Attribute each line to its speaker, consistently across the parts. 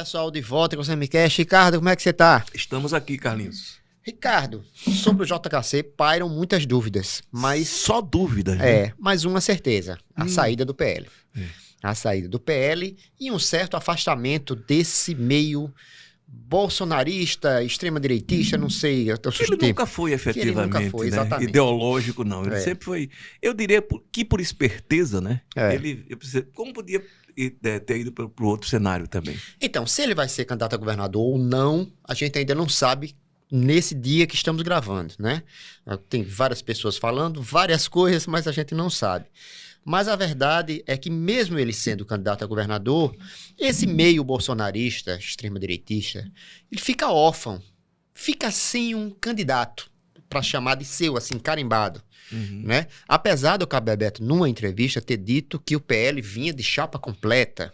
Speaker 1: pessoal, de volta com o Semicast. Ricardo, como é que você tá?
Speaker 2: Estamos aqui, Carlinhos.
Speaker 1: Ricardo, sobre o JHC pairam muitas dúvidas, mas...
Speaker 2: Só dúvidas, né?
Speaker 1: mas uma certeza, a saída do PL.
Speaker 2: É.
Speaker 1: A saída do PL e um certo afastamento desse meio bolsonarista, extrema-direitista, não sei.
Speaker 2: Ele nunca foi efetivamente,
Speaker 1: nunca foi,
Speaker 2: né?
Speaker 1: exatamente.
Speaker 2: Ideológico, não. Ele sempre foi... Eu diria que por esperteza, né?
Speaker 1: É.
Speaker 2: Como podia ter ido para o outro cenário também?
Speaker 1: Então, se ele vai ser candidato a governador ou não, a gente ainda não sabe nesse dia que estamos gravando, né? Tem várias pessoas falando, várias coisas, mas a gente não sabe. Mas a verdade é que mesmo ele sendo candidato a governador, esse meio bolsonarista, extrema-direitista, ele fica órfão, fica sem um candidato para chamar de seu, assim, carimbado. Né? Apesar do Cabo Bebeto, numa entrevista, ter dito que o PL vinha de chapa completa,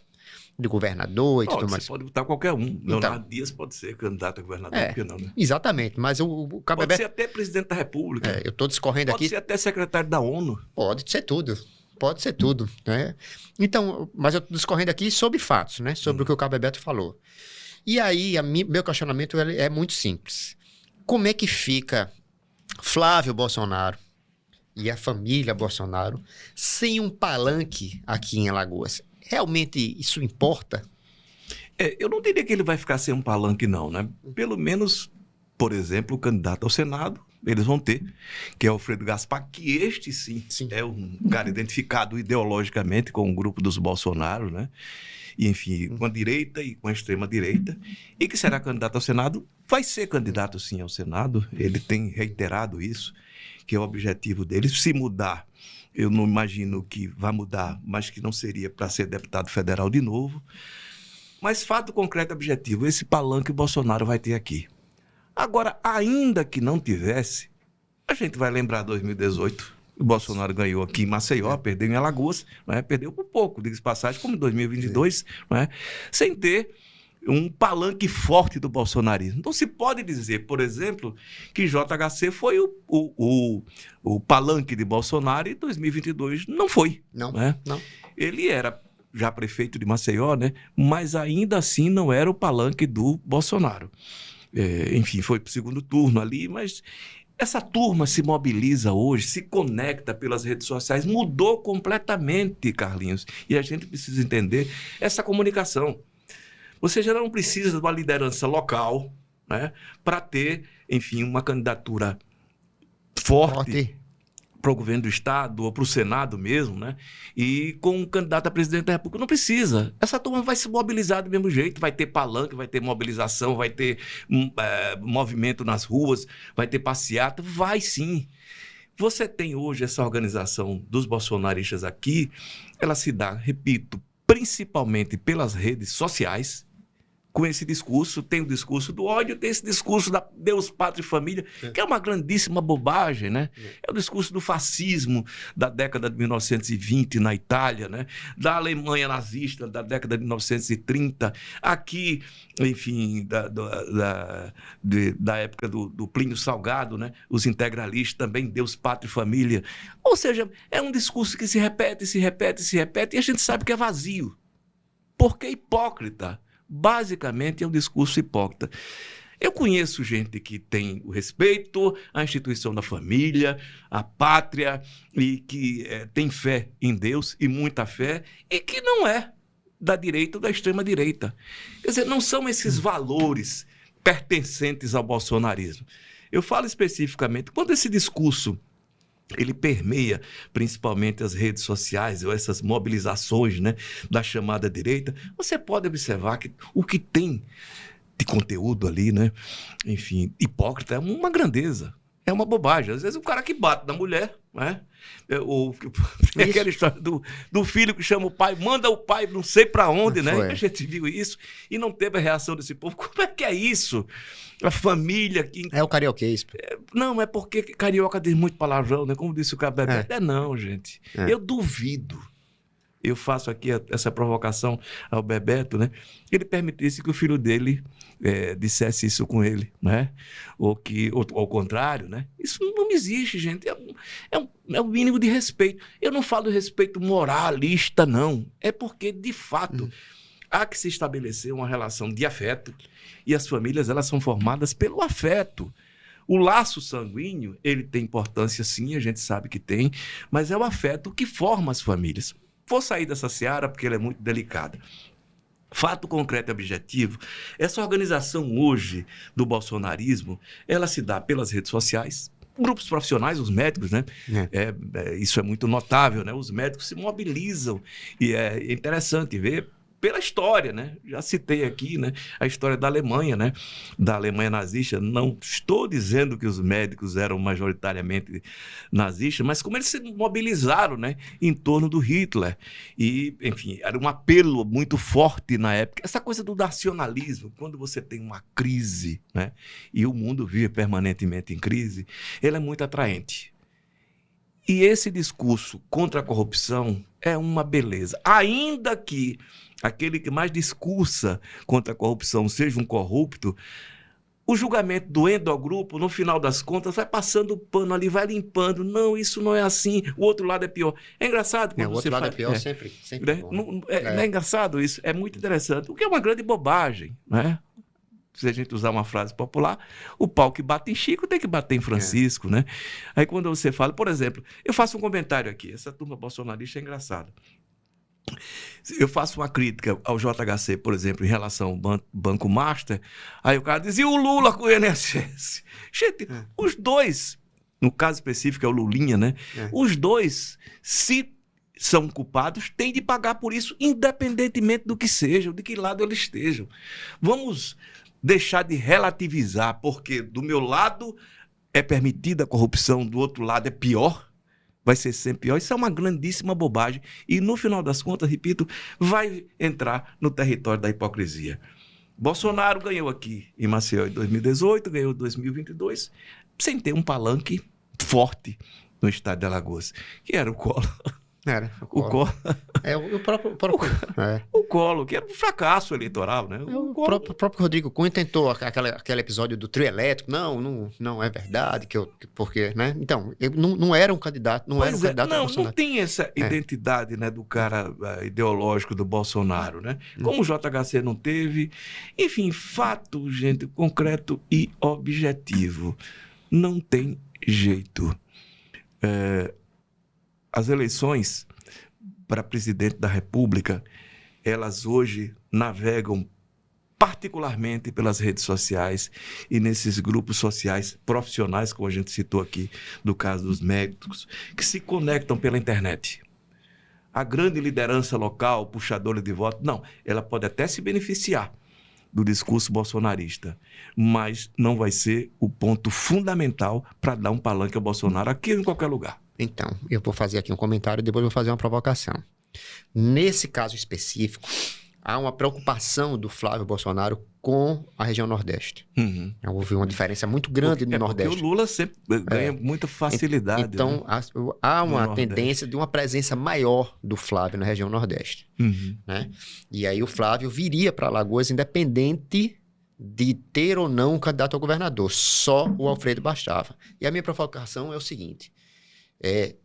Speaker 1: de governador e tudo mais.
Speaker 2: Você pode botar qualquer um. Leonardo Dias pode ser candidato a governador, por que não, né?
Speaker 1: Exatamente, mas o Cabo
Speaker 2: Pode
Speaker 1: Bebeto...
Speaker 2: ser até presidente da República.
Speaker 1: eu estou discorrendo aqui...
Speaker 2: Pode ser até secretário da ONU.
Speaker 1: Pode ser tudo, né? Então, mas eu estou discorrendo aqui sobre fatos, né? Sobre o que o Cabo Bebeto falou. E aí, meu questionamento é muito simples. Como é que fica Flávio Bolsonaro e a família Bolsonaro sem um palanque aqui em Alagoas? Realmente isso importa?
Speaker 2: Eu não diria que ele vai ficar sem um palanque, não, né? Pelo menos, por exemplo, o candidato ao Senado, eles vão ter, que é o Alfredo Gaspar, que este sim é um cara identificado ideologicamente com o grupo dos Bolsonaro, né? E, enfim, com a direita e com a extrema-direita, e que será candidato ao Senado, vai ser candidato sim ao Senado, ele tem reiterado isso, que é o objetivo dele. Se mudar, eu não imagino que vai mudar, mas que não seria para ser deputado federal de novo. Mas fato concreto e objetivo, esse palanque o Bolsonaro vai ter aqui. Agora, ainda que não tivesse, a gente vai lembrar 2018, o Bolsonaro ganhou aqui em Maceió, perdeu em Alagoas, né? Perdeu por pouco, diga-se passagem, como em 2022, né? Sem ter um palanque forte do bolsonarismo. Não se pode dizer, por exemplo, que JHC foi o palanque de Bolsonaro e 2022 não foi.
Speaker 1: Não,
Speaker 2: né?
Speaker 1: não.
Speaker 2: Ele era já prefeito de Maceió, né? Mas ainda assim não era o palanque do Bolsonaro. Enfim, foi para o segundo turno ali, mas essa turma se mobiliza hoje, se conecta pelas redes sociais, mudou completamente, Carlinhos. E a gente precisa entender essa comunicação. Você já não precisa de uma liderança local, né, para ter, enfim, uma candidatura forte para o governo do Estado ou para o Senado mesmo, né? E com um candidato a presidente da República. Não precisa. Essa turma vai se mobilizar do mesmo jeito, vai ter palanque, vai ter mobilização, vai ter movimento nas ruas, vai ter passeata, vai sim. Você tem hoje essa organização dos bolsonaristas aqui, ela se dá, repito, principalmente pelas redes sociais, com esse discurso, tem o discurso do ódio, tem esse discurso da Deus, Pátria e Família, que é uma grandíssima bobagem, né? É o discurso do fascismo da década de 1920 na Itália, né? Da Alemanha nazista da década de 1930, aqui, enfim, da época do Plínio Salgado, né? Os integralistas também, Deus, Pátria e Família. Ou seja, é um discurso que se repete, e a gente sabe que é vazio, porque é hipócrita. Basicamente é um discurso hipócrita. Eu conheço gente que tem o respeito à instituição da família, à pátria, e que tem fé em Deus, e muita fé, e que não é da direita ou da extrema-direita. Quer dizer, não são esses valores pertencentes ao bolsonarismo. Eu falo especificamente, quando esse discurso ele permeia principalmente as redes sociais ou essas mobilizações, né, da chamada direita, você pode observar que o que tem de conteúdo ali, né, enfim, hipócrita, é uma grandeza, é uma bobagem. Às vezes o cara que bate na mulher, né, aquela história do filho que chama o pai, manda o pai não sei para onde, né? A gente viu isso e não teve a reação desse povo. Como é que é isso? A família que...
Speaker 1: É o carioquês.
Speaker 2: Não, é porque carioca diz muito palavrão, né? Como disse o Cabo Bebeto. Não, gente. Eu duvido. Eu faço aqui essa provocação ao Bebeto, né? Que ele permitisse que o filho dele dissesse isso com ele, né? Ou ao contrário, né? Isso não existe, gente. É o mínimo de respeito. Eu não falo de respeito moralista, não. É porque, de fato, há que se estabelecer uma relação de afeto, e as famílias, elas são formadas pelo afeto. O laço sanguíneo, ele tem importância sim, a gente sabe que tem, mas é o afeto que forma as famílias. Vou sair dessa seara porque ela é muito delicada. Fato concreto e objetivo, essa organização hoje do bolsonarismo, ela se dá pelas redes sociais, grupos profissionais, os médicos, né? Isso é muito notável, né? Os médicos se mobilizam e é interessante ver pela história, né? Já citei aqui, né, a história da Alemanha, né? Da Alemanha nazista. Não estou dizendo que os médicos eram majoritariamente nazistas, mas como eles se mobilizaram, né, em torno do Hitler. E, enfim, era um apelo muito forte na época. Essa coisa do nacionalismo, quando você tem uma crise, né, e o mundo vive permanentemente em crise, ele é muito atraente. E esse discurso contra a corrupção é uma beleza. Ainda que aquele que mais discursa contra a corrupção seja um corrupto, o julgamento do endogrupo, no final das contas, vai passando o pano ali, vai limpando. Não, isso não é assim, o outro lado é pior. É engraçado quando
Speaker 1: O outro
Speaker 2: você
Speaker 1: lado
Speaker 2: faz...
Speaker 1: é pior sempre. Sempre
Speaker 2: Né?
Speaker 1: bom.
Speaker 2: Não é engraçado isso? É muito interessante. O que é uma grande bobagem, né? Se a gente usar uma frase popular, o pau que bate em Chico tem que bater em Francisco, né? Aí quando você fala, por exemplo, eu faço um comentário aqui, essa turma bolsonarista é engraçada. Eu faço uma crítica ao JHC, por exemplo, em relação ao Banco Master, aí o cara diz, e o Lula com o INSS? Gente, os dois, no caso específico é o Lulinha, né? Os dois, se são culpados, têm de pagar por isso, independentemente do que sejam, de que lado eles estejam. Vamos deixar de relativizar, porque do meu lado é permitida a corrupção, do outro lado é pior, vai ser sempre pior. Isso é uma grandíssima bobagem e, no final das contas, repito, vai entrar no território da hipocrisia. Bolsonaro ganhou aqui em Maceió em 2018, ganhou em 2022, sem ter um palanque forte no estado de Alagoas, que era o Collor.
Speaker 1: Era,
Speaker 2: O Collor.
Speaker 1: O próprio
Speaker 2: O Collor, que era um fracasso eleitoral, né?
Speaker 1: O próprio Rodrigo Cunha tentou aquele episódio do trio elétrico. Não é verdade, porque, né? Então, não era um candidato, não era um candidato a Bolsonaro.
Speaker 2: Não tem essa identidade, né, do cara ideológico do Bolsonaro, né? Como o JHC não teve. Enfim, fato, gente, concreto e objetivo. Não tem jeito. As eleições para presidente da República, elas hoje navegam particularmente pelas redes sociais e nesses grupos sociais profissionais, como a gente citou aqui, do caso dos médicos, que se conectam pela internet. A grande liderança local, puxadora de voto, não, ela pode até se beneficiar do discurso bolsonarista, mas não vai ser o ponto fundamental para dar um palanque ao Bolsonaro aqui ou em qualquer lugar.
Speaker 1: Então, eu vou fazer aqui um comentário e depois vou fazer uma provocação. Nesse caso específico, há uma preocupação do Flávio Bolsonaro com a região Nordeste. Houve uma diferença muito grande no Nordeste.
Speaker 2: Porque o Lula sempre ganha muita facilidade.
Speaker 1: Então, né? Há uma tendência de uma presença maior do Flávio na região Nordeste. Né? E aí o Flávio viria para Alagoas independente de ter ou não um candidato ao governador. Só o Alfredo bastava. E a minha provocação é o seguinte.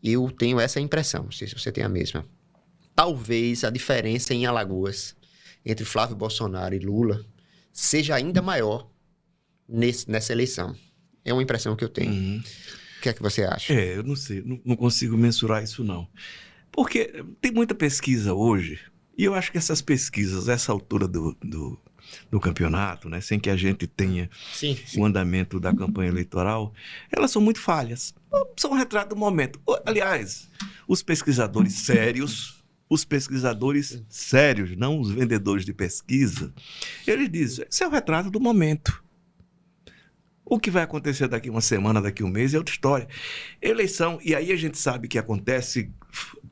Speaker 1: Eu tenho essa impressão, não sei se você tem a mesma. Talvez a diferença em Alagoas entre Flávio Bolsonaro e Lula seja ainda maior nessa eleição. É uma impressão que eu tenho. O que é que você acha?
Speaker 2: Eu não sei, não consigo mensurar isso não. Porque tem muita pesquisa hoje, e eu acho que essas pesquisas, essa altura do campeonato, né, sem que a gente tenha o andamento da campanha eleitoral, elas são muito falhas. São um retrato do momento. Aliás, os pesquisadores sérios, não os vendedores de pesquisa, eles dizem, esse é o retrato do momento. O que vai acontecer daqui uma semana, daqui um mês, é outra história. Eleição, e aí a gente sabe que acontece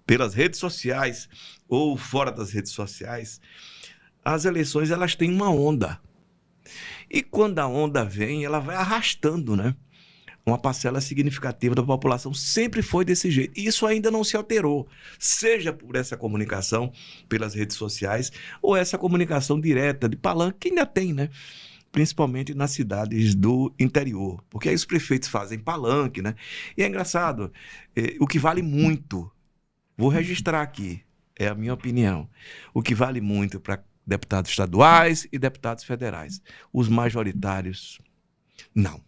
Speaker 2: pelas redes sociais ou fora das redes sociais, as eleições elas têm uma onda. E quando a onda vem, ela vai arrastando, né? Uma parcela significativa da população sempre foi desse jeito. E isso ainda não se alterou, seja por essa comunicação pelas redes sociais ou essa comunicação direta de palanque, que ainda tem, né? Principalmente nas cidades do interior, porque aí os prefeitos fazem palanque, né? E é engraçado, o que vale muito, vou registrar aqui, é a minha opinião, o que vale muito para deputados estaduais e deputados federais. Os majoritários, não.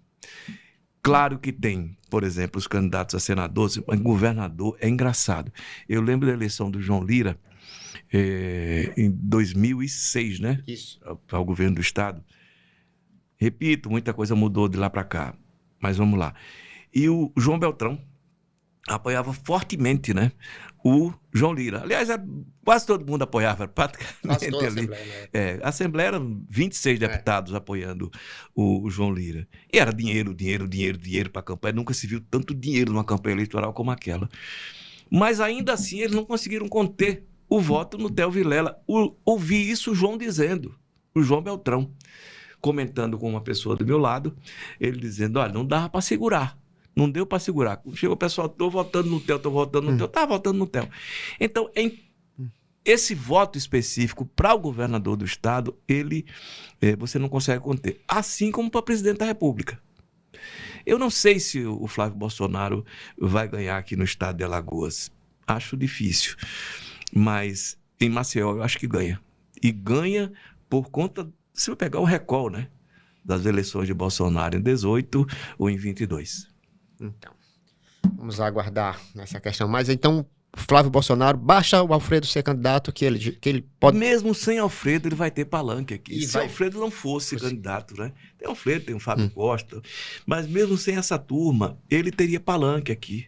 Speaker 2: Claro que tem, por exemplo, os candidatos a senadores, mas governador é engraçado. Eu lembro da eleição do João Lira, em 2006, né?
Speaker 1: Isso.
Speaker 2: Para o governo do estado. Repito, muita coisa mudou de lá para cá, mas vamos lá. E o João Beltrão apoiava fortemente, né, o João Lira. Aliás, quase todo mundo apoiava, praticamente
Speaker 1: Quase toda a
Speaker 2: ali.
Speaker 1: Assembleia, né?
Speaker 2: A Assembleia eram 26 deputados apoiando o João Lira. E era dinheiro para a campanha. Nunca se viu tanto dinheiro numa campanha eleitoral como aquela. Mas ainda assim, eles não conseguiram conter o voto no Theo Vilela. Ouvi isso o João dizendo, o João Beltrão, comentando com uma pessoa do meu lado, ele dizendo, olha, não dava para segurar. Não deu para segurar. Chegou o pessoal, estou votando no Theo, estava votando no Theo. Então, esse voto específico para o governador do estado, você não consegue conter. Assim como para o presidente da República. Eu não sei se o Flávio Bolsonaro vai ganhar aqui no estado de Alagoas. Acho difícil. Mas em Maceió eu acho que ganha. E ganha por conta, se eu pegar o recall, né, das eleições de Bolsonaro em 18 ou em 22.
Speaker 1: Então, vamos aguardar nessa questão. Mas então, Flávio Bolsonaro, basta o Alfredo ser candidato que ele pode...
Speaker 2: Mesmo sem Alfredo, ele vai ter palanque aqui. Se
Speaker 1: vai...
Speaker 2: Alfredo não fosse candidato, né? Tem Alfredo, tem o Fábio Costa. Mas mesmo sem essa turma, ele teria palanque aqui.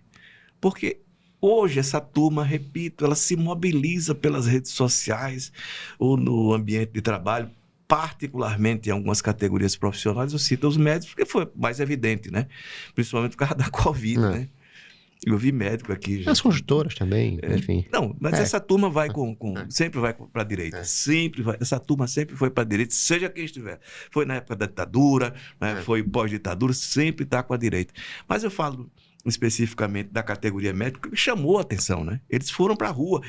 Speaker 2: Porque hoje essa turma, repito, ela se mobiliza pelas redes sociais ou no ambiente de trabalho, particularmente em algumas categorias profissionais. Eu cito os médicos, porque foi mais evidente, né? Principalmente por causa da Covid, né? Eu vi médico aqui.
Speaker 1: As consultoras também, enfim.
Speaker 2: Não, mas essa turma vai sempre vai para a direita. Sempre vai. Essa turma sempre foi para a direita, seja quem estiver. Foi na época da ditadura, né? Foi pós-ditadura, sempre está com a direita. Mas eu falo especificamente da categoria médica, que chamou a atenção, né? Eles foram para a rua.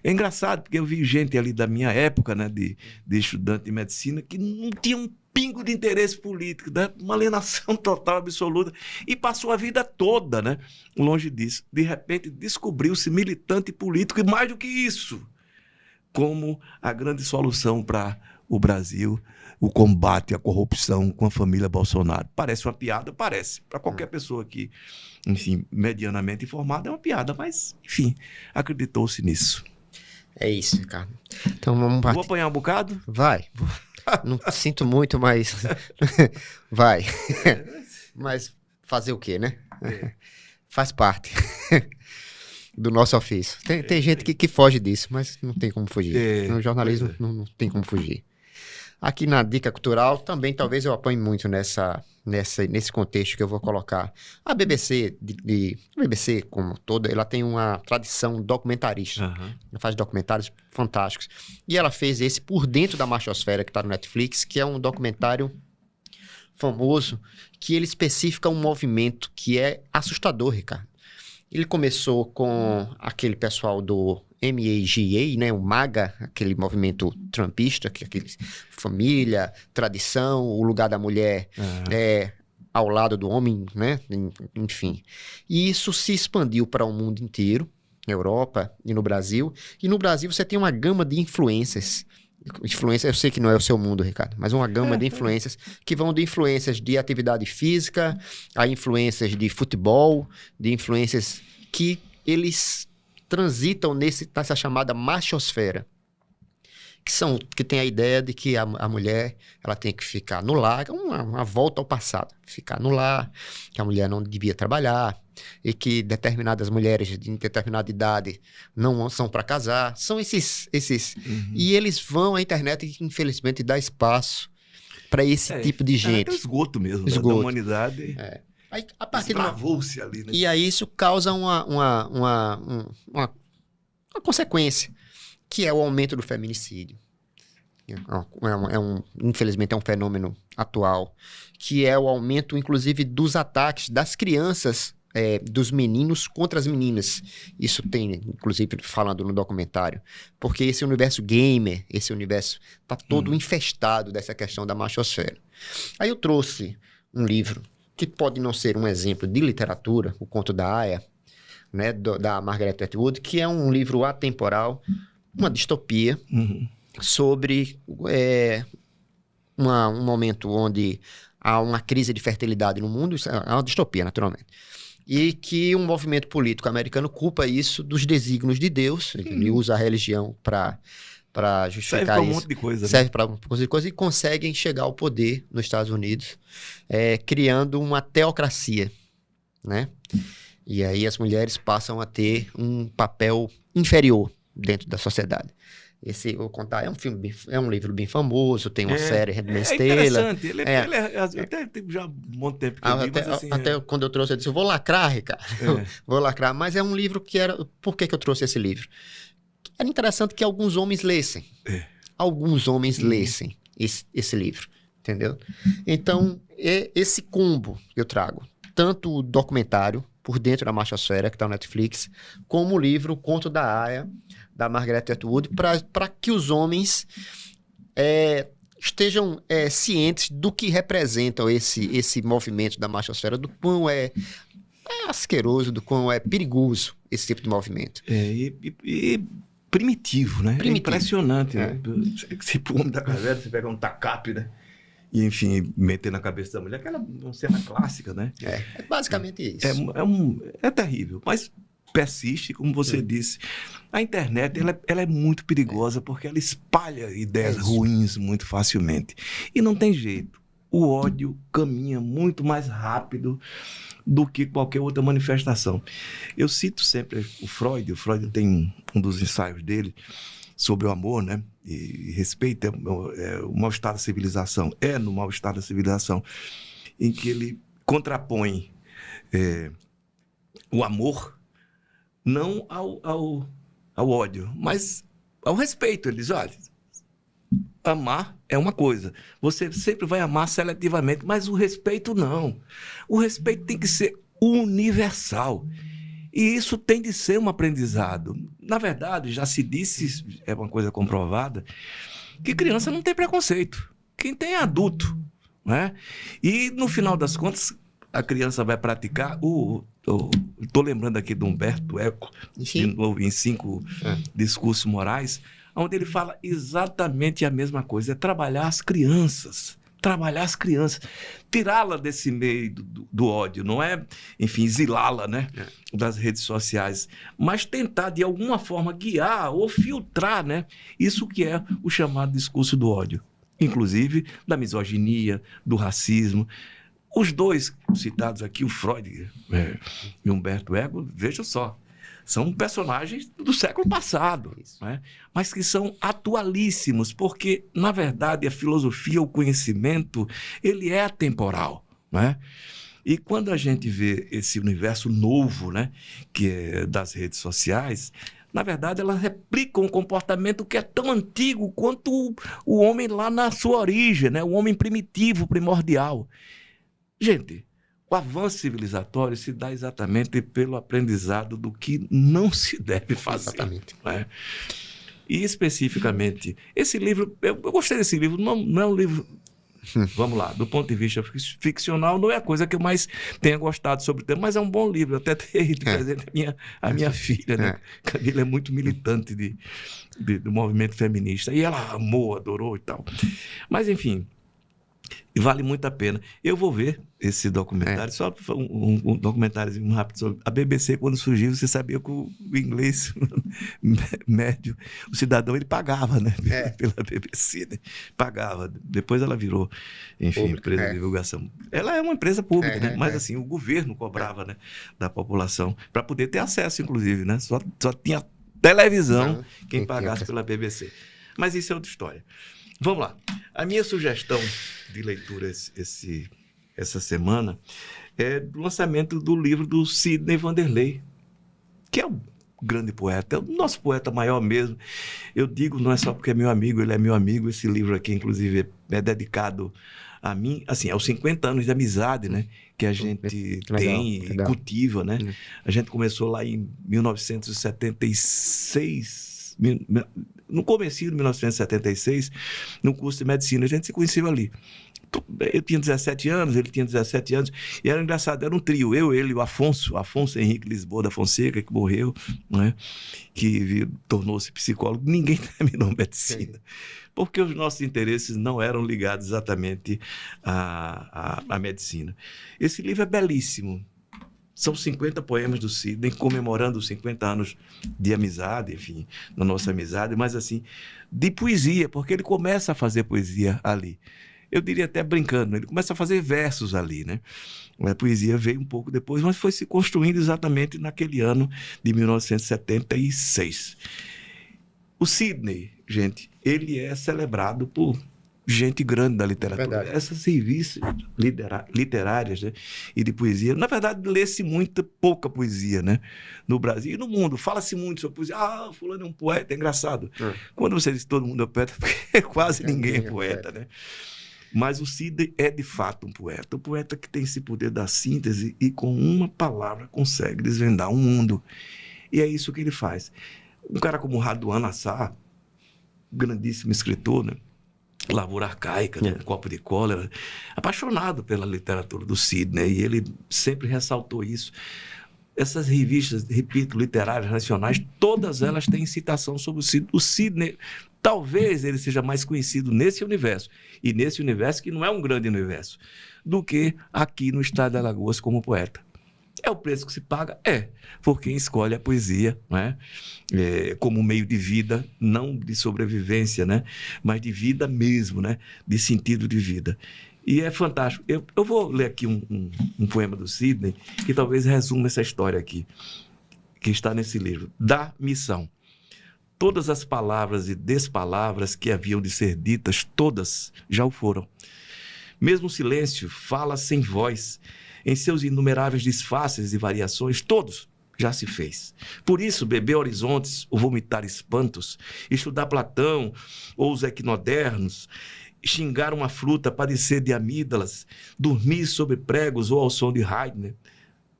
Speaker 2: É engraçado, porque eu vi gente ali da minha época, né, de estudante de medicina, que não tinha um pingo de interesse político, né? Uma alienação total, absoluta, e passou a vida toda, né, longe disso. De repente, descobriu-se militante político, e mais do que isso, como a grande solução para o Brasil, o combate à corrupção com a família Bolsonaro. Parece uma piada? Parece. Para qualquer pessoa que, enfim, medianamente informada, é uma piada, mas, enfim, acreditou-se nisso.
Speaker 1: É isso, Ricardo. Então vamos partir.
Speaker 2: Vou apanhar um bocado?
Speaker 1: Vai. Não sinto muito, mas vai. Mas fazer o quê, né? Faz parte do nosso ofício. Tem gente que foge disso, mas não tem como fugir. No jornalismo não tem como fugir. Aqui na Dica Cultural, também talvez eu apanhe muito nesse contexto que eu vou colocar. A BBC, a BBC como toda, ela tem uma tradição documentarista. Ela faz documentários fantásticos. E ela fez esse Por Dentro da Machosfera, que está no Netflix, que é um documentário famoso, que ele especifica um movimento que é assustador, Ricardo. Ele começou com aquele pessoal do MAGA, né, o MAGA, aquele movimento trumpista, que é aquele família, tradição, o lugar da mulher ao lado do homem, né, enfim. E isso se expandiu para o mundo inteiro, na Europa e no Brasil. E no Brasil você tem uma gama de influências. Eu sei que não é o seu mundo, Ricardo, mas uma gama de influências que vão de influências de atividade física a influências de futebol, de influências que eles transitam nessa chamada machosfera, que tem a ideia de que a mulher ela tem que ficar no lar, uma volta ao passado, ficar no lar, que a mulher não devia trabalhar, e que determinadas mulheres de determinada idade não são para casar. São esses e eles vão à internet e infelizmente dá espaço para esse tipo de gente.
Speaker 2: É esgoto mesmo,
Speaker 1: esgoto.
Speaker 2: Da humanidade.
Speaker 1: Aí, a partir
Speaker 2: Esbravou-se ali, né?
Speaker 1: E aí isso causa uma consequência, que é o aumento do feminicídio. Infelizmente é um fenômeno atual, que é o aumento, inclusive, dos ataques das crianças, dos meninos contra as meninas. Isso tem, inclusive, falando no documentário, porque esse universo gamer, esse universo está todo infestado dessa questão da machosfera. Aí eu trouxe um livro que pode não ser um exemplo de literatura, O Conto da Aia, né, da Margaret Atwood, que é um livro atemporal, uma distopia, sobre um momento onde há uma crise de fertilidade no mundo, isso é uma distopia, naturalmente, e que um movimento político americano culpa isso dos desígnios de Deus, ele usa a religião para justificar
Speaker 2: serve para um
Speaker 1: isso.
Speaker 2: monte de coisa, né?
Speaker 1: Serve para um monte de coisa e conseguem chegar ao poder nos Estados Unidos, criando uma teocracia, né? E aí as mulheres passam a ter um papel inferior dentro da sociedade. Esse, vou contar, é um livro bem famoso, tem uma série, Handmaid's Tale.
Speaker 2: Interessante. Ele até tem já um monte de tempo que eu li, mas assim...
Speaker 1: Até quando eu trouxe, eu disse, eu vou lacrar, Ricardo. Vou lacrar. Mas é um livro que era... Por que eu trouxe esse livro? Era interessante que alguns homens lessem. Alguns homens lessem esse livro, entendeu? Então, esse combo que eu trago, tanto o documentário, Por Dentro da Machosfera, que está no Netflix, como o livro O Conto da Aya, da Margaret Atwood, para que os homens estejam cientes do que representam esse movimento da machosfera, do quão é asqueroso, do quão é perigoso esse tipo de movimento.
Speaker 2: E primitivo, né?
Speaker 1: Primitivo.
Speaker 2: É impressionante, né? Se pro homem da caverna, você pega um tacape, né? E, enfim, meter na cabeça da mulher, aquela uma cena clássica, né?
Speaker 1: É basicamente isso.
Speaker 2: É terrível, mas persiste, como você disse. A internet, ela é muito perigosa porque ela espalha ideias ruins muito facilmente. E não tem jeito. O ódio caminha muito mais rápido do que qualquer outra manifestação. Eu cito sempre o Freud. O Freud tem um dos ensaios dele sobre o amor, né? E respeito o mal-estar da civilização. No mal-estar da civilização, em que ele contrapõe o amor não ao ódio, mas ao respeito. Ele diz, olha, amar é uma coisa, você sempre vai amar seletivamente, mas o respeito não. O respeito tem que ser universal. E isso tem de ser um aprendizado. Na verdade, já se disse, é uma coisa comprovada, que criança não tem preconceito. Quem tem é adulto, né? E, no final das contas, a criança vai praticar estou lembrando aqui de Humberto Eco, de novo, em 5 discursos morais, onde ele fala exatamente a mesma coisa, é trabalhar as crianças, tirá-la desse meio do ódio, não é, enfim, exilá-la, né, das redes sociais, mas tentar, de alguma forma, guiar ou filtrar, né, isso que é o chamado discurso do ódio, inclusive da misoginia, do racismo. Os dois citados aqui, o Freud e Humberto Eco, veja só, são personagens do século passado, né? Mas que são atualíssimos, porque, na verdade, a filosofia, o conhecimento, ele é atemporal, né? E quando a gente vê esse universo novo, né, que é das redes sociais, na verdade, elas replicam um comportamento que é tão antigo quanto o homem lá na sua origem, né? O homem primitivo, primordial. Gente, o avanço civilizatório se dá exatamente pelo aprendizado do que não se deve fazer.
Speaker 1: Exatamente.
Speaker 2: Né? E, especificamente, esse livro, eu gostei desse livro, não é um livro, vamos lá, do ponto de vista ficcional, não é a coisa que eu mais tenha gostado sobre o tema, mas é um bom livro. Eu até dei de presente a minha filha, né? Camila é muito militante do movimento feminista, e ela amou, adorou e tal. Mas, enfim, vale muito a pena. Eu vou ver esse documentário, só um documentáriozinho rápido sobre a BBC. Quando surgiu, você sabia que o inglês médio, o cidadão, ele pagava, né? Pela BBC, né? Pagava. Depois ela virou, enfim, empresa de divulgação. Ela é uma empresa pública, né? Mas assim, o governo cobrava, né, da população para poder ter acesso, inclusive, né? Só tinha televisão quem pagasse pela BBC. Mas isso é outra história. Vamos lá. A minha sugestão de leitura essa semana é do lançamento do livro do Sidney Vanderlei, que é um grande poeta, é o nosso poeta maior mesmo. Eu digo, não é só porque é meu amigo, ele é meu amigo. Esse livro aqui, inclusive, é dedicado a mim, assim, aos 50 anos de amizade, né, que a gente tem e cultiva, né? A gente começou lá em 1976, no comecinho de 1976, no curso de medicina. A gente se conheceu ali. Eu tinha 17 anos, ele tinha 17 anos, e era engraçado, era um trio, eu, ele e o Afonso Henrique Lisboa da Fonseca, que morreu, né? Que tornou-se psicólogo. Ninguém terminou medicina, porque os nossos interesses não eram ligados exatamente à medicina. Esse livro é belíssimo. São 50 poemas do Sidney, comemorando os 50 anos de amizade, enfim, da nossa amizade, mas assim, de poesia, porque ele começa a fazer poesia ali. Eu diria até brincando, ele começa a fazer versos ali, né? A poesia veio um pouco depois, mas foi se construindo exatamente naquele ano de 1976. O Sidney, gente, ele é celebrado por gente grande da literatura.
Speaker 1: Verdade.
Speaker 2: Essas revistas literárias, né, e de poesia, na verdade, lê-se pouca poesia, né, no Brasil e no mundo. Fala-se muito sobre poesia. Ah, fulano é um poeta, é engraçado. Quando você diz que todo mundo é poeta, porque quase ninguém é poeta, né? Mas o Sidney é, de fato, um poeta que tem esse poder da síntese e, com uma palavra, consegue desvendar um mundo. E é isso que ele faz. Um cara como Raduan Assar, grandíssimo escritor, né? Lavoura Arcaica, né? Copo de Cólera, apaixonado pela literatura do Sidney, e ele sempre ressaltou isso. Essas revistas, repito, literárias nacionais, todas elas têm citação sobre o Sidney. O Sidney, talvez ele seja mais conhecido nesse universo, e nesse universo que não é um grande universo, do que aqui no estado de Alagoas como poeta. É o preço que se paga? É, por quem escolhe a poesia, né? Como meio de vida, não de sobrevivência, né? Mas de vida mesmo, né? De sentido de vida. E é fantástico. Eu vou ler aqui um poema do Sidney que talvez resuma essa história aqui, que está nesse livro. Da Missão. Todas as palavras e despalavras que haviam de ser ditas, todas já o foram. Mesmo o silêncio fala sem voz. Em seus inumeráveis disfarces e variações, todos já se fez. Por isso, beber horizontes ou vomitar espantos, estudar Platão ou os equinodernos, xingar uma fruta, padecer de amígdalas, dormir sobre pregos ou ao som de Haydn,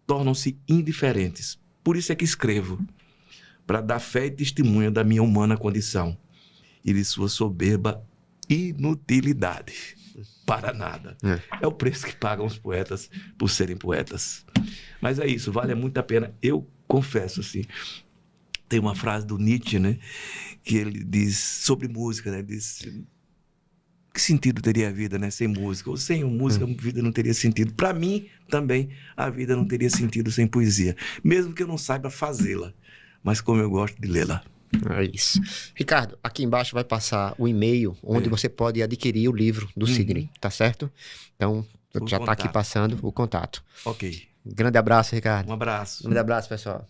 Speaker 2: tornam-se indiferentes. Por isso é que escrevo, para dar fé e testemunha da minha humana condição e de sua soberba inutilidade. Para nada. É o preço que pagam os poetas por serem poetas. Mas é isso, vale muito a pena. Eu confesso, assim, tem uma frase do Nietzsche, né, que ele diz sobre música, né, diz, que sentido teria a vida, né, sem música? Ou sem música, a vida não teria sentido. Para mim, também, a vida não teria sentido sem poesia. Mesmo que eu não saiba fazê-la, mas como eu gosto de lê-la.
Speaker 1: É isso. Ricardo, aqui embaixo vai passar o e-mail onde você pode adquirir o livro do Sidney, tá certo? Então, já está aqui passando o contato.
Speaker 2: Ok.
Speaker 1: Grande abraço, Ricardo.
Speaker 2: Um abraço.
Speaker 1: Grande abraço, pessoal.